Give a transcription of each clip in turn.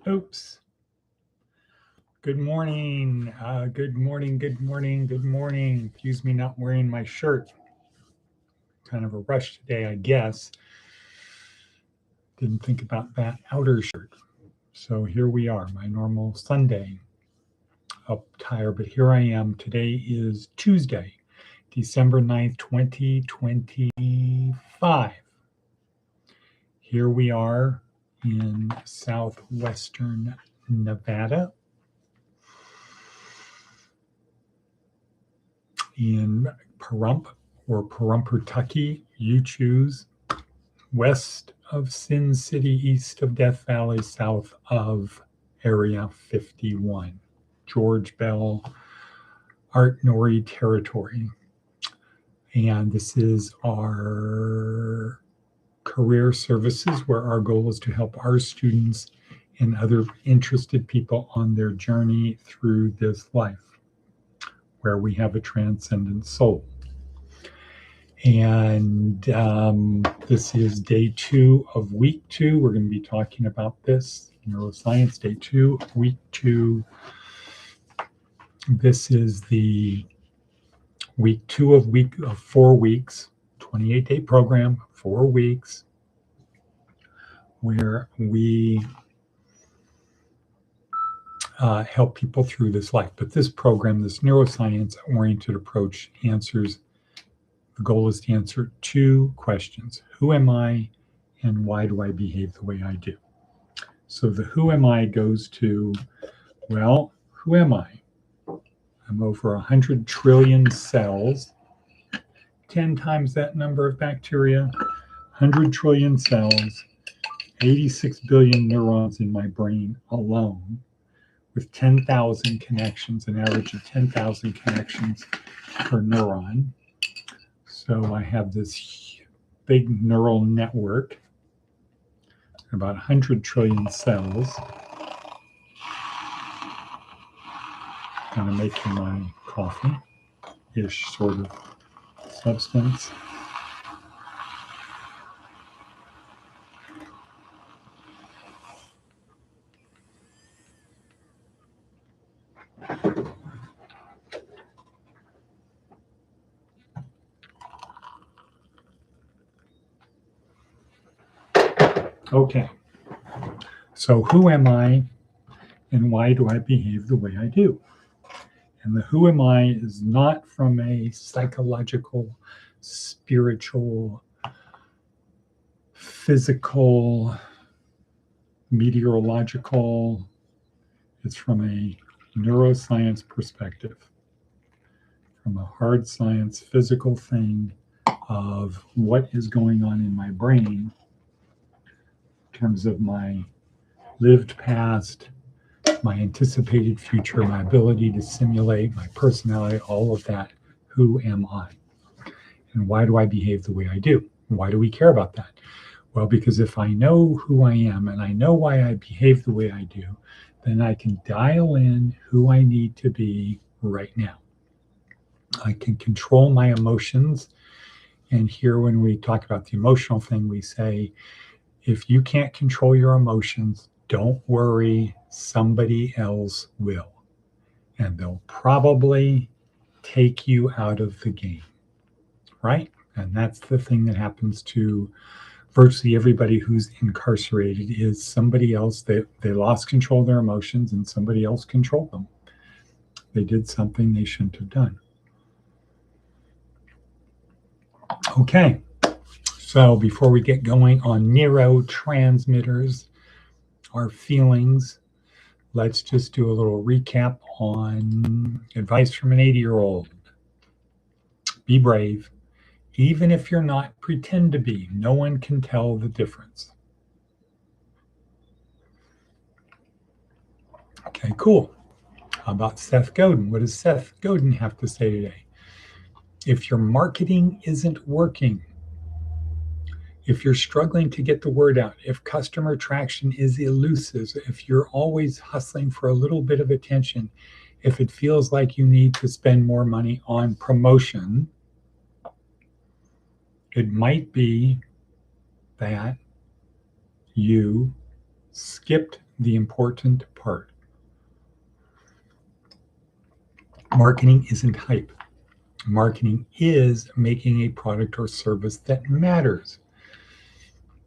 Oops. Good morning. Good morning. Good morning. Good morning. Excuse me not wearing my shirt. Kind of a rush today, I guess. Didn't think about that outer shirt. So here we are, my normal Sunday attire. But here I am. Today is Tuesday, December 9th, 2025. Here we are in southwestern Nevada, in Pahrump or Pahrump, you choose, west of Sin City, east of Death Valley, south of Area 51, George Bell, Art Nori territory. And this is our career services, where our goal is to help our students and other interested people on their journey through this life, where we have a transcendent soul. And this is day 2 of week 2. We're going to be talking about this, neuroscience, day 2, week 2. This is the week 2 of 4 weeks, 28-day program, 4 weeks, where we help people through this life. But this program, this neuroscience-oriented approach, the goal is to answer 2 questions. Who am I, and why do I behave the way I do? So the who am I goes to, well, who am I? I'm over 100 trillion cells, 10 times that number of bacteria, 100 trillion cells, 86 billion neurons in my brain alone, with 10,000 connections, an average of 10,000 connections per neuron. So I have this big neural network, about 100 trillion cells. Kind of making my coffee-ish sort of substance. Okay, so who am I, and why do I behave the way I do? And the who am I is not from a psychological, spiritual, physical, meteorological. It's from a neuroscience perspective, from a hard science, physical thing of what is going on in my brain in terms of my lived past, my anticipated future, my ability to simulate, my personality, all of that. Who am I? And why do I behave the way I do? Why do we care about that? Well, because if I know who I am and I know why I behave the way I do, then I can dial in who I need to be right now. I can control my emotions. And here, when we talk about the emotional thing, we say, if you can't control your emotions, don't worry, somebody else will. And they'll probably take you out of the game, right? And that's the thing that happens to virtually everybody who's incarcerated, is somebody else, they lost control of their emotions and somebody else controlled them. They did something they shouldn't have done. Okay, so before we get going on neurotransmitters, our feelings, let's just do a little recap on advice from an 80-year-old. Be brave. Even if you're not, pretend to be. No one can tell the difference. Okay, cool. How about Seth Godin? What does Seth Godin have to say today? If your marketing isn't working, if you're struggling to get the word out, if customer traction is elusive, if you're always hustling for a little bit of attention, if it feels like you need to spend more money on promotion, it might be that you skipped the important part. Marketing isn't hype. Marketing is making a product or service that matters.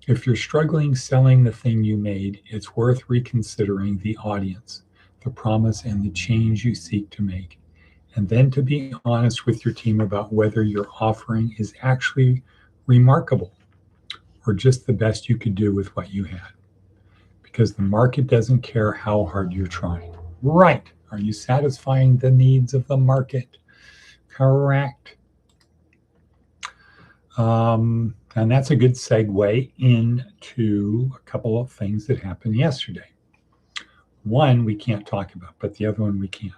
If you're struggling selling the thing you made, it's worth reconsidering the audience, the promise, and the change you seek to make. And then to be honest with your team about whether your offering is actually remarkable or just the best you could do with what you had. Because the market doesn't care how hard you're trying. Right. Are you satisfying the needs of the market? Correct. And that's a good segue into a couple of things that happened yesterday. One we can't talk about, but the other one we can.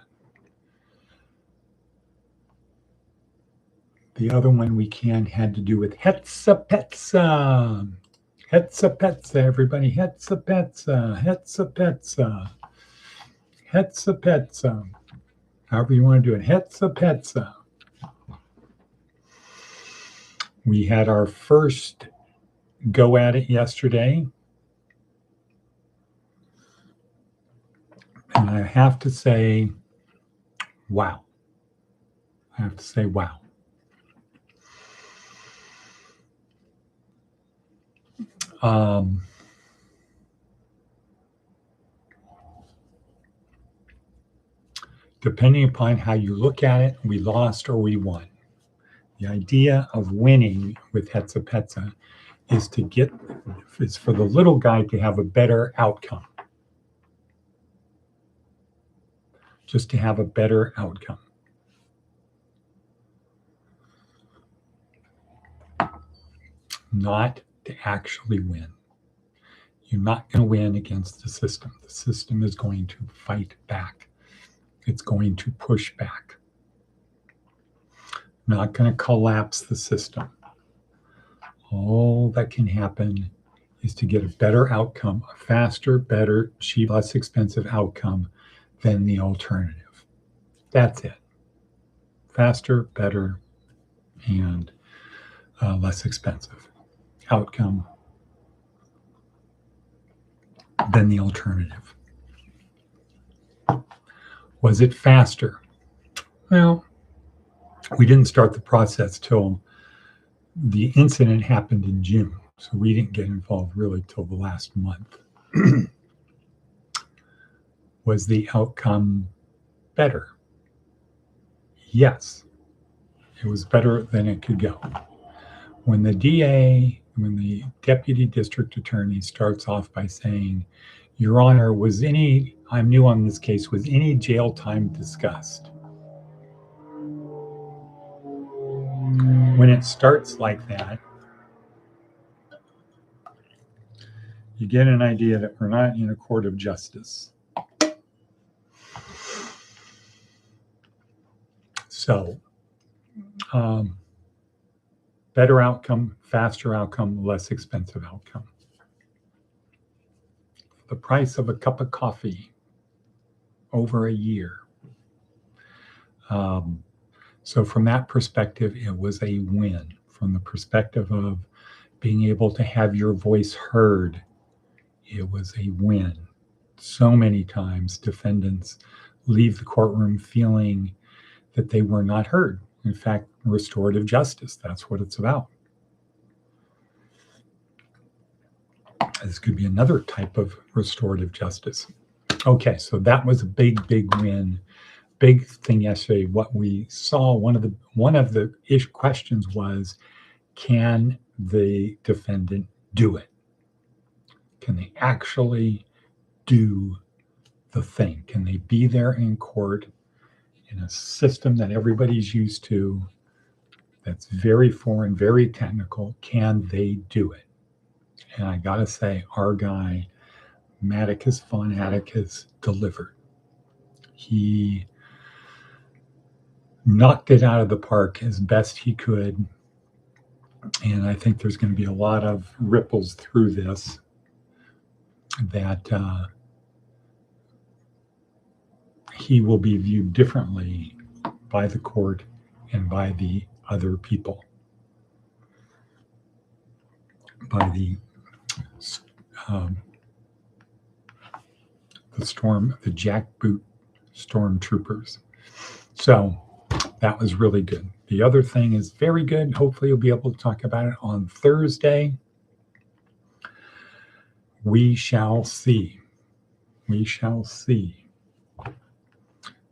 The other one we can had to do with Hetzapetza. Hetzapetza, everybody. Hetzapetza. Hetzapetza. Hetzapetza. However you want to do it. Hetzapetza. We had our first go at it yesterday. And I have to say, wow. I have to say, wow. Depending upon how you look at it, we lost or we won. The idea of winning with Hetzapetza is for the little guy to have a better outcome. Just to have a better outcome. Not to actually win. You're not going to win against the system. The system is going to fight back. It's going to push back. Not going to collapse the system. All that can happen is to get a better outcome, a faster, better, cheap, less expensive outcome than the alternative. That's it. Faster, better, and less expensive outcome than the alternative. Was it faster? Well, we didn't start the process till the incident happened in June, so we didn't get involved really till the last month. Was the outcome better? Yes, it was better than it could go. When the DA, when the deputy district attorney starts off by saying, Your Honor, I'm new on this case, was any jail time discussed? When it starts like that, you get an idea that we're not in a court of justice. So, better outcome, faster outcome, less expensive outcome. The price of a cup of coffee over a year. So from that perspective, it was a win. From the perspective of being able to have your voice heard, it was a win. So many times defendants leave the courtroom feeling that they were not heard. In fact, restorative justice, that's what it's about. This could be another type of restorative justice. Okay, so that was a big, big win. Big thing yesterday. What we saw, one of the questions was, can the defendant do it? Can they actually do the thing? Can they be there in court in a system that everybody's used to, that's very foreign, very technical? Can they do it? And I gotta say, our guy, Maticus Von Atticus, delivered. He knocked it out of the park as best he could. And I think there's going to be a lot of ripples through this that he will be viewed differently by the court and by the other people, by the the jackboot stormtroopers. So that was really good. The other thing is very good. Hopefully you'll be able to talk about it on Thursday. We shall see. We shall see.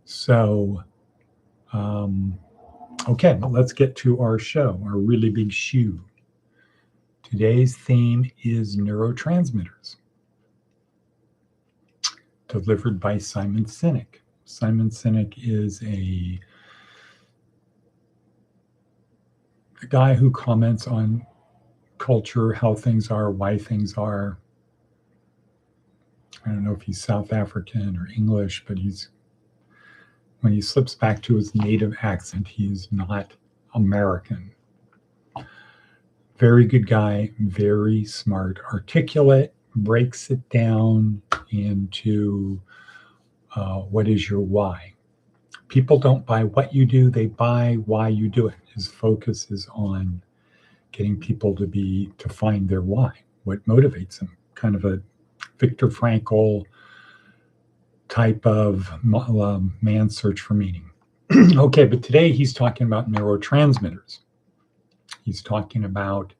So, okay, let's get to our show, our really big shoe. Today's theme is neurotransmitters, delivered by Simon Sinek. Simon Sinek is a guy who comments on culture, how things are, why things are. I don't know if he's South African or English, but when he slips back to his native accent, he's not American. Very good guy, very smart, articulate, breaks it down into what is your why. People don't buy what you do, they buy why you do it. His focus is on getting people to find their why, what motivates them. Kind of a Viktor Frankl type of man's search for meaning. Okay, but today he's talking about neurotransmitters. He's talking about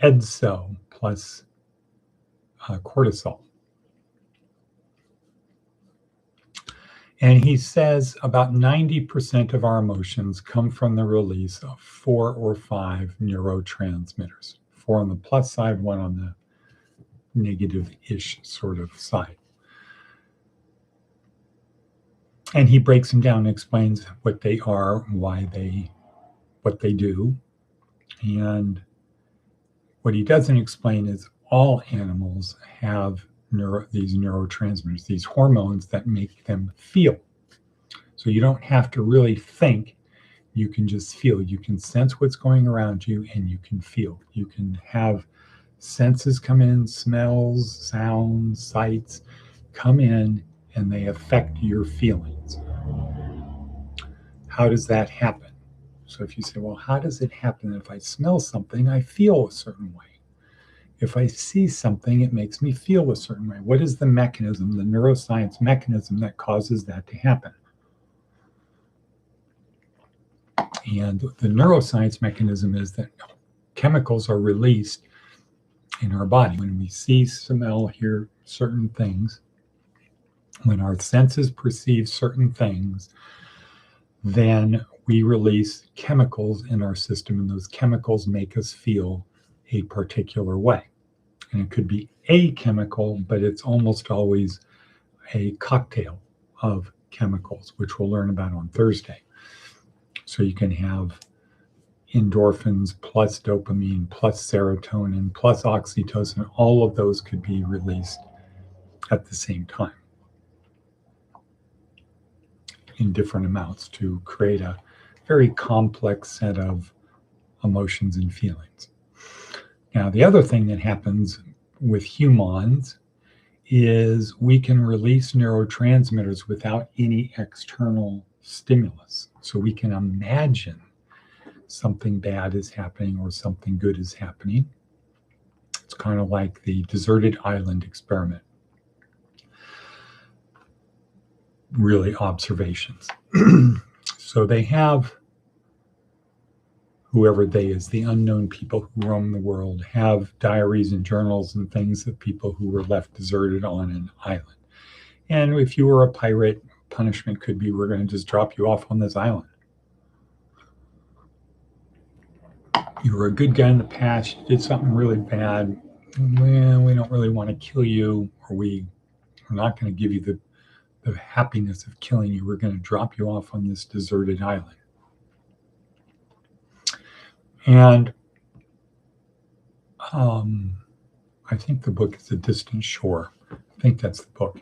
EDSO plus cortisol. And he says about 90% of our emotions come from the release of 4 or 5 neurotransmitters. 4 on the plus side, 1 on the negative-ish sort of side. And he breaks them down and explains what they are, what they do. And what he doesn't explain is all animals have these neurotransmitters, these hormones that make them feel. So you don't have to really think, you can just feel. You can sense what's going around you and you can feel. You can have senses come in, smells, sounds, sights come in, and they affect your feelings. How does that happen? So if you say, well, how does it happen? If I smell something, I feel a certain way. If I see something, it makes me feel a certain way. What is the mechanism, the neuroscience mechanism that causes that to happen? And the neuroscience mechanism is that chemicals are released in our body. When we see, smell, hear certain things, when our senses perceive certain things, then we release chemicals in our system, and those chemicals make us feel a particular way. And it could be a chemical, but it's almost always a cocktail of chemicals, which we'll learn about on Thursday. So you can have endorphins plus dopamine plus serotonin plus oxytocin. All of those could be released at the same time in different amounts to create a very complex set of emotions and feelings. Now, the other thing that happens with humans is we can release neurotransmitters without any external stimulus. So we can imagine something bad is happening or something good is happening. It's kind of like the deserted island experiment. Really observations. So they have, whoever they is, the unknown people who roam the world, have diaries and journals and things of people who were left deserted on an island. And if you were a pirate, punishment could be, we're going to just drop you off on this island. You were a good guy in the past, you did something really bad, well, we don't really want to kill you, or we're not going to give you the happiness of killing you. We're going to drop you off on this deserted island. And I think the book is A Distant Shore. I think that's the book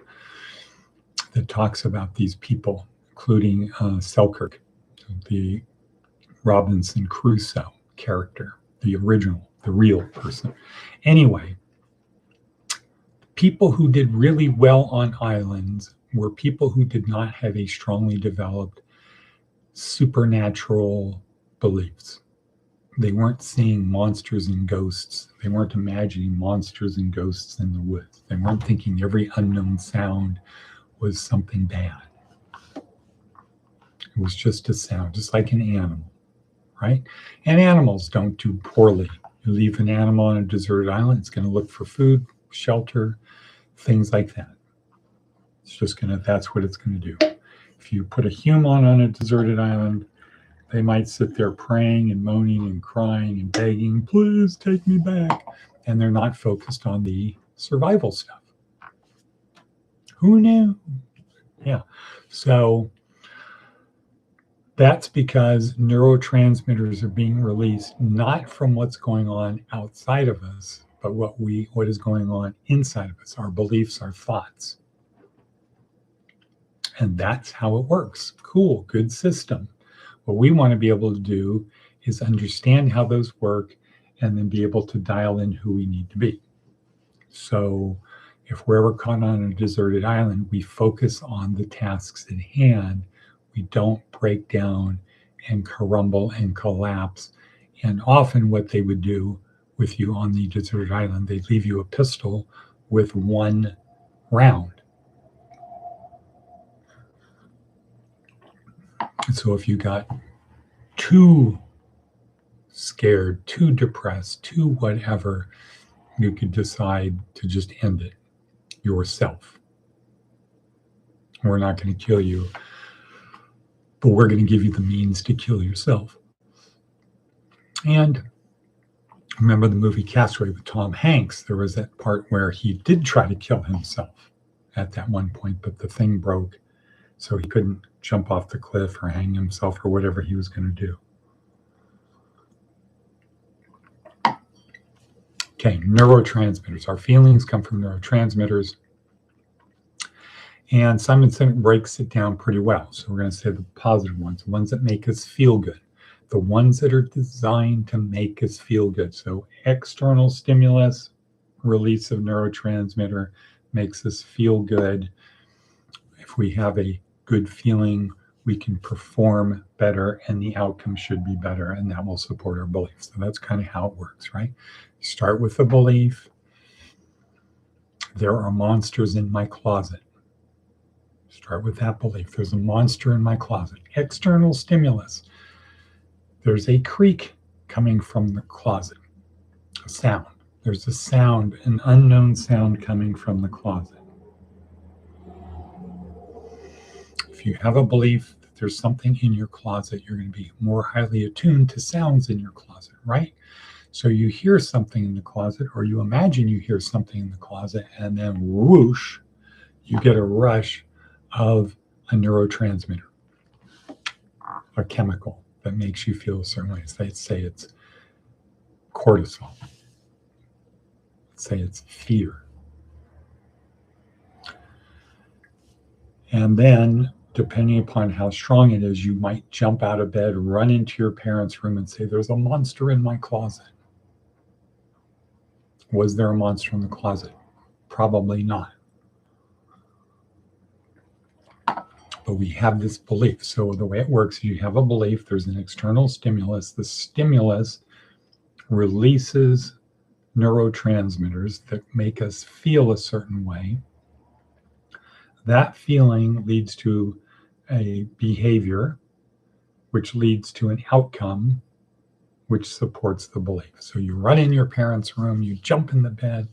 that talks about these people, including Selkirk, the Robinson Crusoe character, the original, the real person. Anyway, people who did really well on islands were people who did not have a strongly developed supernatural beliefs. They weren't seeing monsters and ghosts. They weren't imagining monsters and ghosts in the woods. They weren't thinking every unknown sound was something bad. It was just a sound, just like an animal, right? And animals don't do poorly. You leave an animal on a deserted island, it's going to look for food, shelter, things like that. It's just going to, that's what it's going to do. If you put a human on a deserted island, they might sit there praying and moaning and crying and begging, please take me back. And they're not focused on the survival stuff. Who knew? Yeah. So that's because neurotransmitters are being released not from what's going on outside of us, but what is going on inside of us, our beliefs, our thoughts. And that's how it works. Cool, good system. What we want to be able to do is understand how those work and then be able to dial in who we need to be. So if we're ever caught on a deserted island, we focus on the tasks at hand. We don't break down and crumble and collapse. And often what they would do with you on the deserted island, they'd leave you a pistol with one round. And so if you got too scared, too depressed, too whatever, you could decide to just end it yourself. We're not going to kill you, but we're going to give you the means to kill yourself. And remember the movie Castaway with Tom Hanks? There was that part where he did try to kill himself at that one point, but the thing broke, so he couldn't jump off the cliff or hang himself or whatever he was going to do. Okay, neurotransmitters. Our feelings come from neurotransmitters. And Simon Sinek breaks it down pretty well. So we're going to say the positive ones, the ones that make us feel good, the ones that are designed to make us feel good. So external stimulus, release of neurotransmitter makes us feel good. If we have a good feeling, we can perform better and the outcome should be better, and that will support our beliefs. So that's kind of how it works, right? Start with a belief. There are monsters in my closet. Start with that belief. There's a monster in my closet. External stimulus. There's a creak coming from the closet. A sound. There's a sound, an unknown sound coming from the closet. If you have a belief that there's something in your closet, you're going to be more highly attuned to sounds in your closet, right? So you hear something in the closet, or you imagine you hear something in the closet, and then whoosh, you get a rush of a neurotransmitter, a chemical that makes you feel a certain way. Let's say it's cortisol. Let's say it's fear. And then, depending upon how strong it is, you might jump out of bed, run into your parents' room and say, there's a monster in my closet. Was there a monster in the closet? Probably not. But we have this belief. So the way it works is you have a belief, there's an external stimulus. The stimulus releases neurotransmitters that make us feel a certain way. That feeling leads to a behavior, which leads to an outcome, which supports the belief. So you run in your parents' room, you jump in the bed,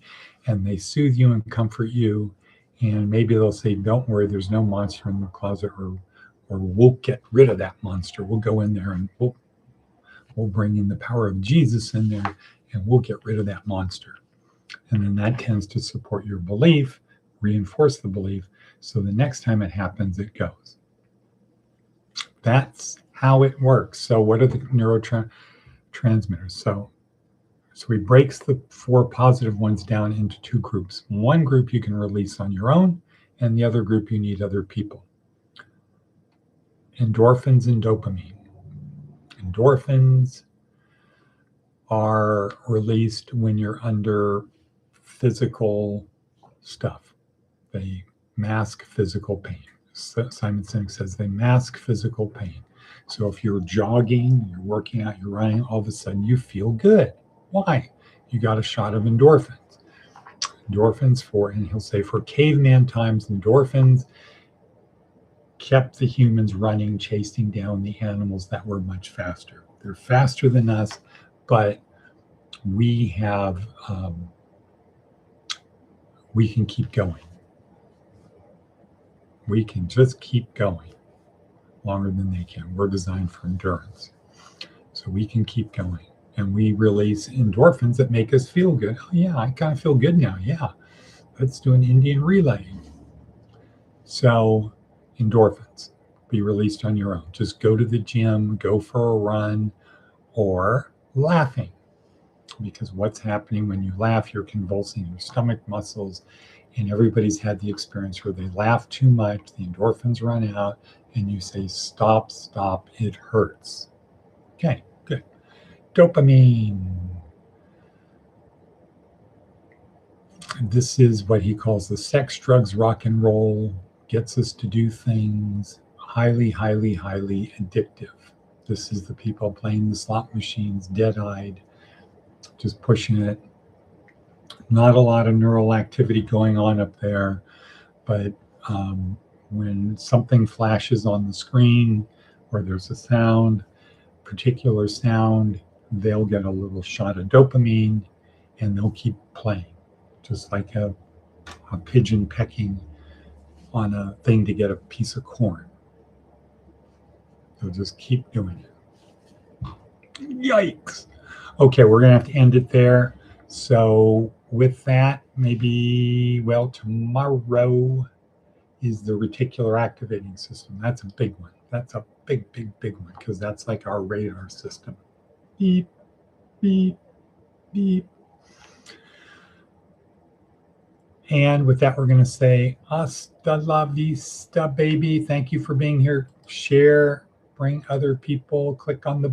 and they soothe you and comfort you. And maybe they'll say, don't worry, there's no monster in the closet, or we'll get rid of that monster. We'll go in there and we'll bring in the power of Jesus in there, and we'll get rid of that monster. And then that tends to support your belief, reinforce the belief. So the next time it happens, it goes. That's how it works. So what are the neurotransmitters? So he breaks the 4 positive ones down into 2 groups. One group you can release on your own, and the other group you need other people. Endorphins and dopamine. Endorphins are released when you're under physical stuff. They mask physical pain. So Simon Sinek says they mask physical pain. So if you're jogging, you're working out, you're running, all of a sudden you feel good. Why? You got a shot of endorphins. And he'll say for caveman times, endorphins kept the humans running, chasing down the animals that were much faster. They're faster than us, but we can keep going. We can just keep going longer than they can. We're designed for endurance. So we can keep going. And we release endorphins that make us feel good. Oh, yeah, I kind of feel good now. Yeah, let's do an Indian relay. So endorphins be released on your own. Just go to the gym, go for a run, or laughing. Because what's happening when you laugh, you're convulsing your stomach muscles. And everybody's had the experience where they laugh too much, the endorphins run out, and you say, stop, stop, it hurts. Okay, good. Dopamine. This is what he calls the sex, drugs, rock and roll, gets us to do things, highly, highly, highly addictive. This is the people playing the slot machines, dead-eyed, just pushing it. Not a lot of neural activity going on up there, but when something flashes on the screen or there's a sound, particular sound, they'll get a little shot of dopamine and they'll keep playing, just like a pigeon pecking on a thing to get a piece of corn. They'll just keep doing it. Yikes. Okay, we're going to have to end it there. So with that, maybe, well, tomorrow is the reticular activating system. That's a big one. That's a big, big, big one, because that's like our radar system. Beep, beep, beep. And with that, we're going to say, hasta la vista, baby. Thank you for being here. Share, bring other people, click on the bell.